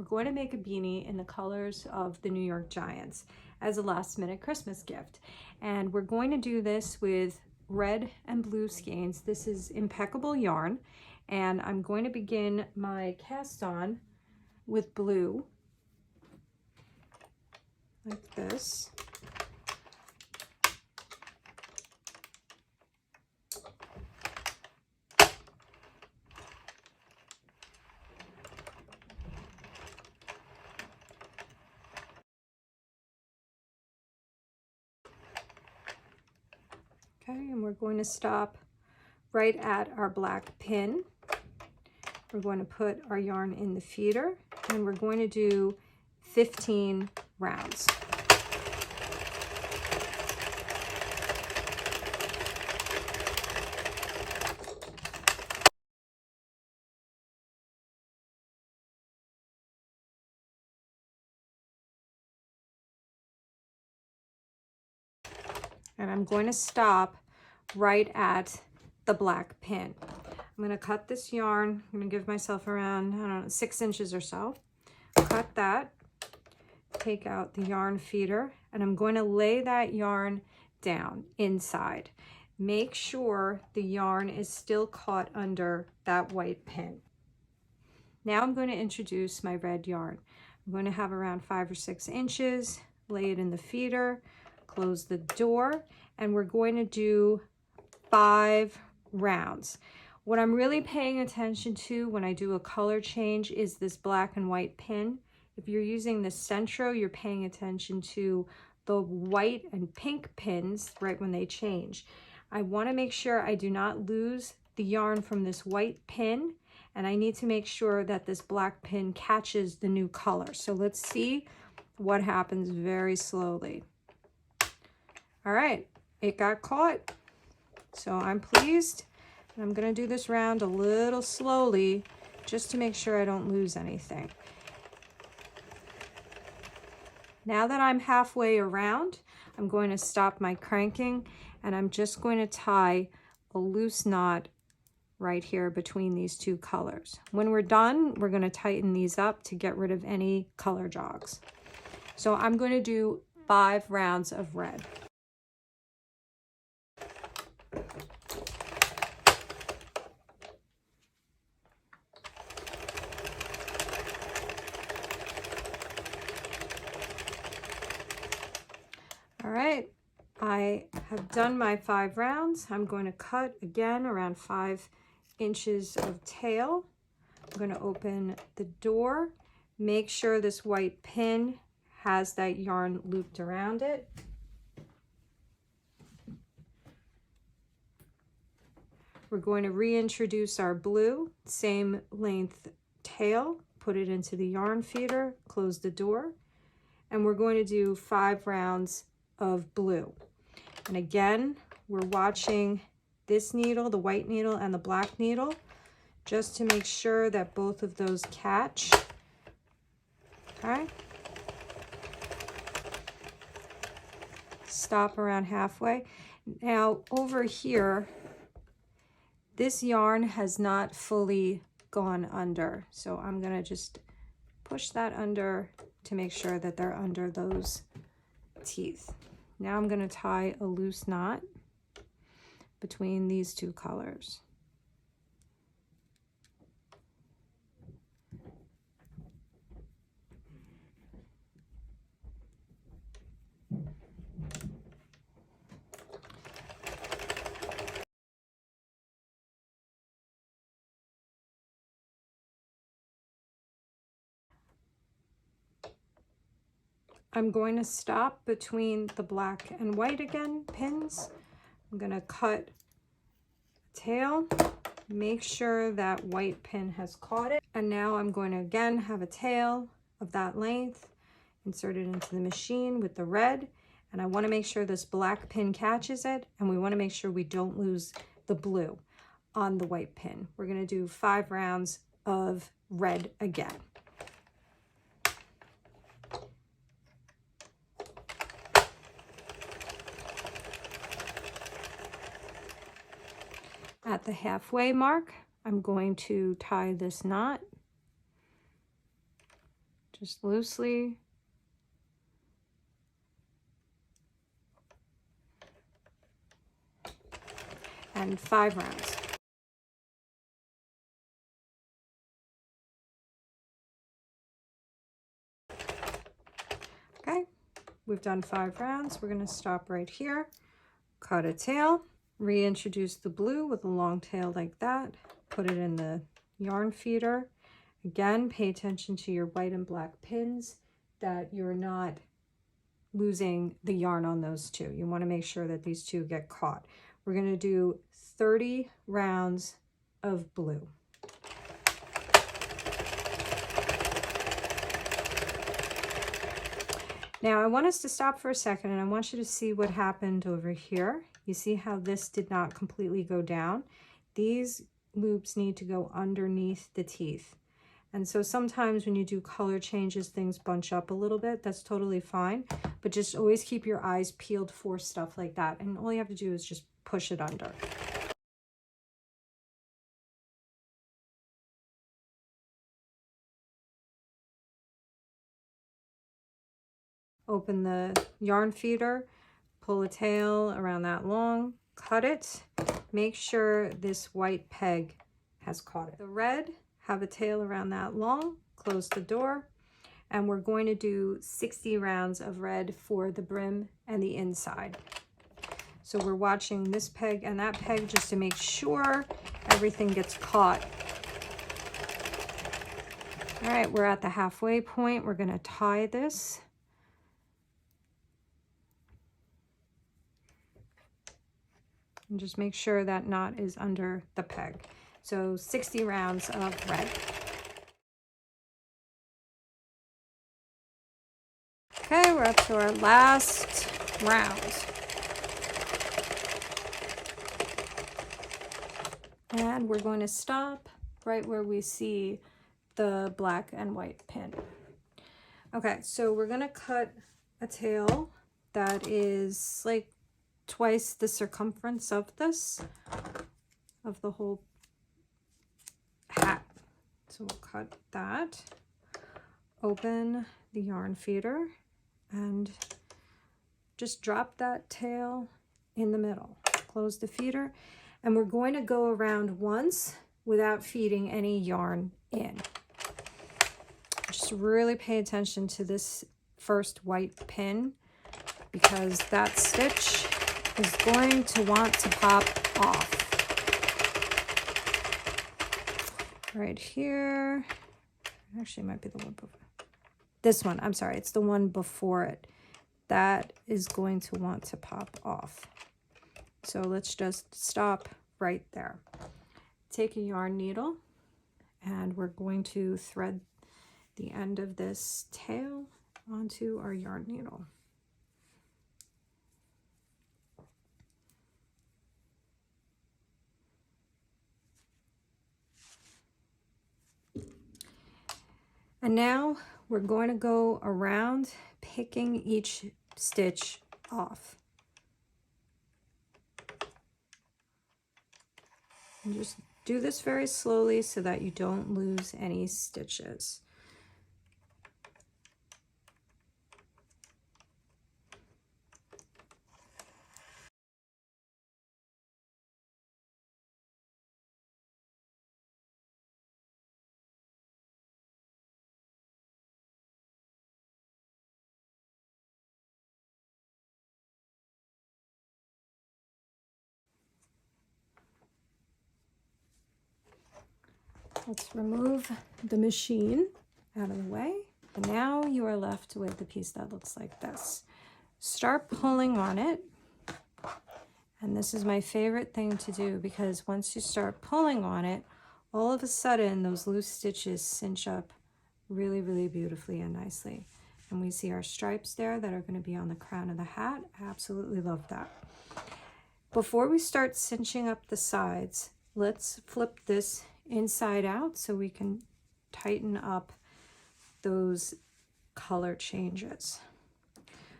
We're going to make a beanie in the colors of the New York Giants as a last minute Christmas gift. And we're going to do this with red and blue skeins. This is impeccable yarn. And I'm going to begin my cast on with blue, like this. Okay, and we're going to stop right at our black pin. We're going to put our yarn in the feeder, and we're going to do 15 rounds. And I'm going to stop right at the black pin. I'm going to cut this yarn. I'm going to give myself around, I don't know, 6 inches or so. Cut that, take out the yarn feeder, and I'm going to lay that yarn down inside. Make sure the yarn is still caught under that white pin. Now I'm going to introduce my red yarn. I'm going to have around 5 or 6 inches, lay it in the feeder, close the door, and we're going to do 5 rounds. What I'm really paying attention to when I do a color change is this black and white pin. If you're using the Sentro, you're paying attention to the white and pink pins right when they change. I want to make sure I do not lose the yarn from this white pin, and I need to make sure that this black pin catches the new color. So let's see what happens very slowly. All right, it got caught, so I'm pleased. And I'm going to do this round a little slowly just to make sure I don't lose anything. Now that I'm halfway around, I'm going to stop my cranking, and I'm just going to tie a loose knot right here between these two colors. When we're done, we're going to tighten these up to get rid of any color jogs. So I'm going to do 5 rounds of red. All right, I have done my 5 rounds. I'm going to cut again around 5 inches of tail. I'm going to open the door. Make sure this white pin has that yarn looped around it. We're going to reintroduce our blue, same length tail, put it into the yarn feeder, close the door, and we're going to do 5 rounds of blue. And again, we're watching this needle, the white needle and the black needle, just to make sure that both of those catch. Okay. Stop around halfway. Now over here, this yarn has not fully gone under, so I'm going to just push that under to make sure that they're under those teeth. Now I'm going to tie a loose knot between these two colors. I'm going to stop between the black and white again pins. I'm going to cut tail, make sure that white pin has caught it. And now I'm going to again have a tail of that length, insert it into the machine with the red. And I want to make sure this black pin catches it. And we want to make sure we don't lose the blue on the white pin. We're going to do 5 rounds of red again. At the halfway mark, I'm going to tie this knot. just loosely. And 5 rounds. Okay, we've done 5 rounds. We're going to stop right here, cut a tail, reintroduce the blue with a long tail like that, put it in the yarn feeder. Again, pay attention to your white and black pins, that you're not losing the yarn on those two. You want to make sure that these two get caught. We're going to do 30 rounds of blue. Now I want us to stop for a second, and I want you to see what happened over here. You see how this did not completely go down? These loops need to go underneath the teeth. And so sometimes when you do color changes, things bunch up a little bit. That's totally fine. But just always keep your eyes peeled for stuff like that. And all you have to do is just push it under. Open the yarn feeder, pull a tail around that long, cut it. Make sure this white peg has caught it. The red, have a tail around that long, close the door, and we're going to do 60 rounds of red for the brim and the inside. So we're watching this peg and that peg just to make sure everything gets caught. All right, we're at the halfway point. We're going to tie this. And just make sure that knot is under the peg. So 60 rounds of red. Okay, we're up to our last round. And we're going to stop right where we see the black and white pin. Okay, so we're going to cut a tail that is like twice the circumference of this, of the whole hat. So we'll cut that, open the yarn feeder, and just drop that tail in the middle. Close the feeder, and we're going to go around once without feeding any yarn in. Just really pay attention to this first white pin, because that stitch is going to want to pop off. Right here. Actually, it might be the one before. This one, I'm sorry, it's the one before it. That is going to want to pop off. So let's just stop right there. Take a yarn needle, and we're going to thread the end of this tail onto our yarn needle. And now we're going to go around picking each stitch off. And just do this very slowly so that you don't lose any stitches. Let's remove the machine out of the way. And now you are left with the piece that looks like this. Start pulling on it. And this is my favorite thing to do, because once you start pulling on it, all of a sudden those loose stitches cinch up really, really beautifully and nicely. And we see our stripes there that are going to be on the crown of the hat. I absolutely love that. Before we start cinching up the sides, let's flip this inside out so we can tighten up those color changes.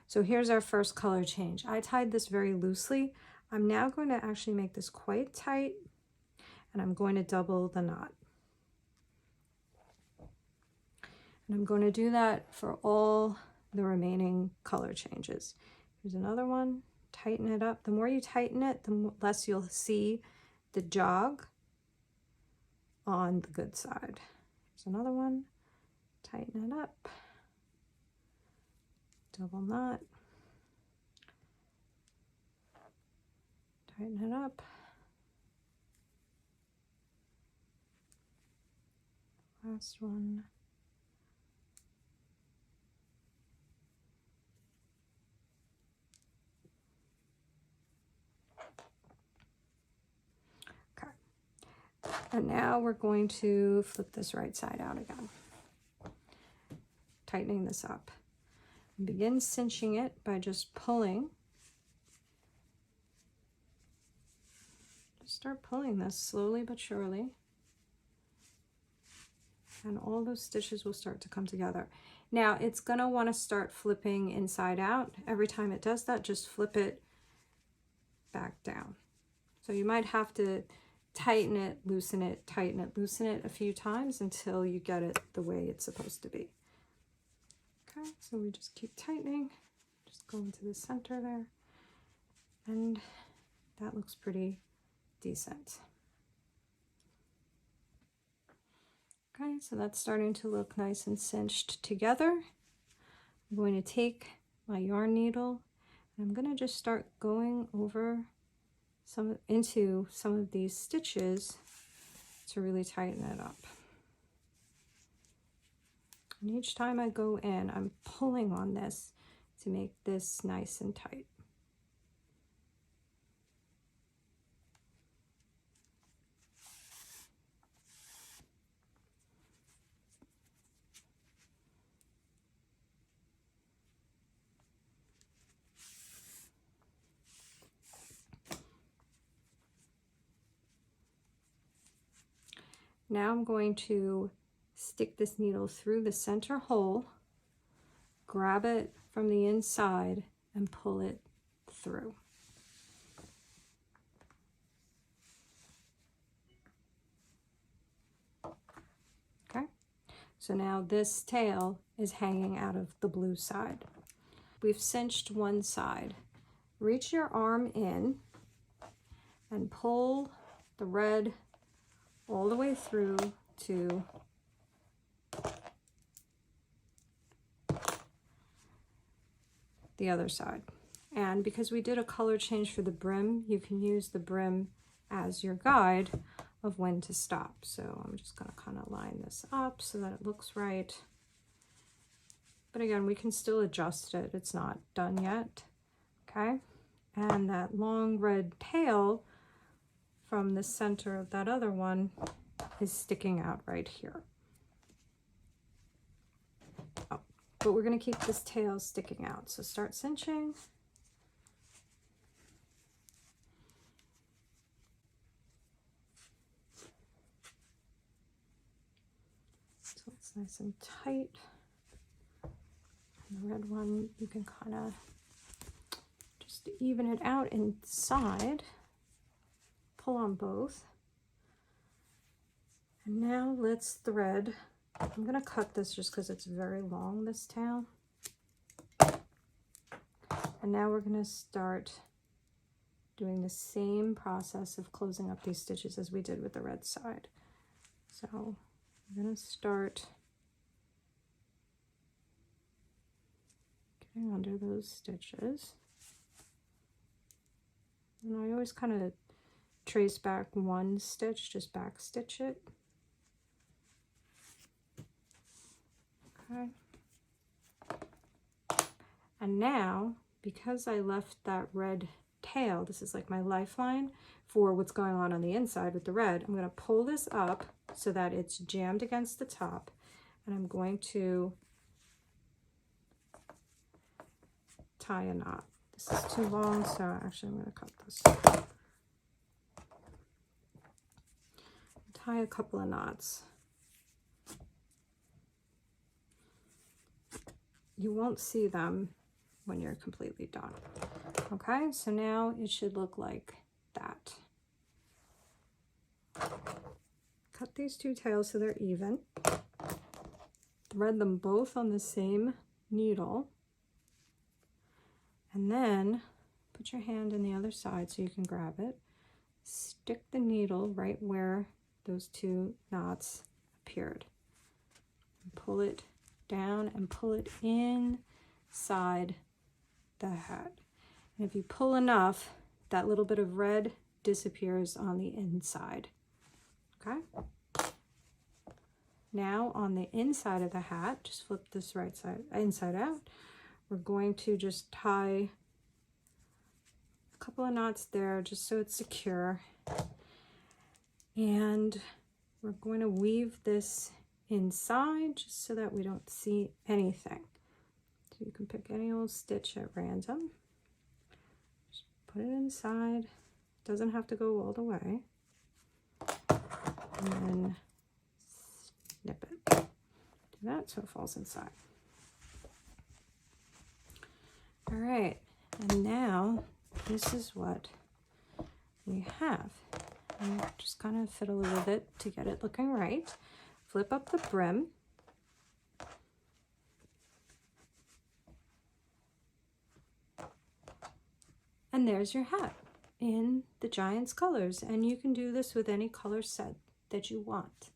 So here's our first color change. I tied this very loosely. I'm now going to actually make this quite tight, and I'm going to double the knot. And I'm going to do that for all the remaining color changes. Here's another one. Tighten it up. The more you tighten it, the less you'll see the jog on the good side. Here's another one. Tighten it up. Double knot. Tighten it up. Last one. Okay. And now we're going to flip this right side out again. Tightening this up. Begin cinching it by just pulling. Just start pulling this slowly but surely. And all those stitches will start to come together. Now it's going to want to start flipping inside out. Every time it does that, just flip it back down. So you might have to tighten it, loosen it, tighten it, loosen it a few times until you get it the way it's supposed to be. Okay, so we just keep tightening, just go into the center there, and that looks pretty decent. Okay, so that's starting to look nice and cinched together. I'm going to take my yarn needle and I'm going to just start going over into some of these stitches to really tighten it up. And each time I go in, I'm pulling on this to make this nice and tight. Now I'm going to stick this needle through the center hole, grab it from the inside, and pull it through. Okay, so now this tail is hanging out of the blue side. We've cinched one side. Reach your arm in and pull the red all the way through to the other side. And because we did a color change for the brim, you can use the brim as your guide of when to stop. So I'm just going to kind of line this up so that it looks right. But again, we can still adjust it. It's not done yet. Okay. And that long red tail from the center of that other one is sticking out right here. Oh, but we're going to keep this tail sticking out. So start cinching. So it's nice and tight. And the red one, you can kind of just even it out inside. Pull on both. And now let's thread. I'm going to cut this just because it's very long, this tail. And now we're going to start doing the same process of closing up these stitches as we did with the red side. So I'm going to start getting under those stitches. And I always kind of trace back one stitch, just back stitch it. Okay. And now, because I left that red tail, this is like my lifeline for what's going on the inside with the red, I'm going to pull this up so that it's jammed against the top, and I'm going to tie a knot. This is too long, so actually I'm going to cut this. Tie a couple of knots. You won't see them when you're completely done. Okay, so now it should look like that. Cut these two tails so they're even. thread them both on the same needle, and then put your hand in the other side so you can grab it. Stick the needle right where those two knots appeared. And pull it down and pull it inside the hat. And if you pull enough, that little bit of red disappears on the inside. Okay? Now on the inside of the hat, just flip this right side inside out. We're going to just tie a couple of knots there just so it's secure. And we're going to weave this inside just so that we don't see anything. So you can pick any old stitch at random. Just put it inside. Doesn't have to go all the way. And then snip it. Do that so it falls inside. All right, and now this is what we have. And just kind of fiddle with it to get it looking right. Flip up the brim. And there's your hat in the Giant's colors. And you can do this with any color set that you want.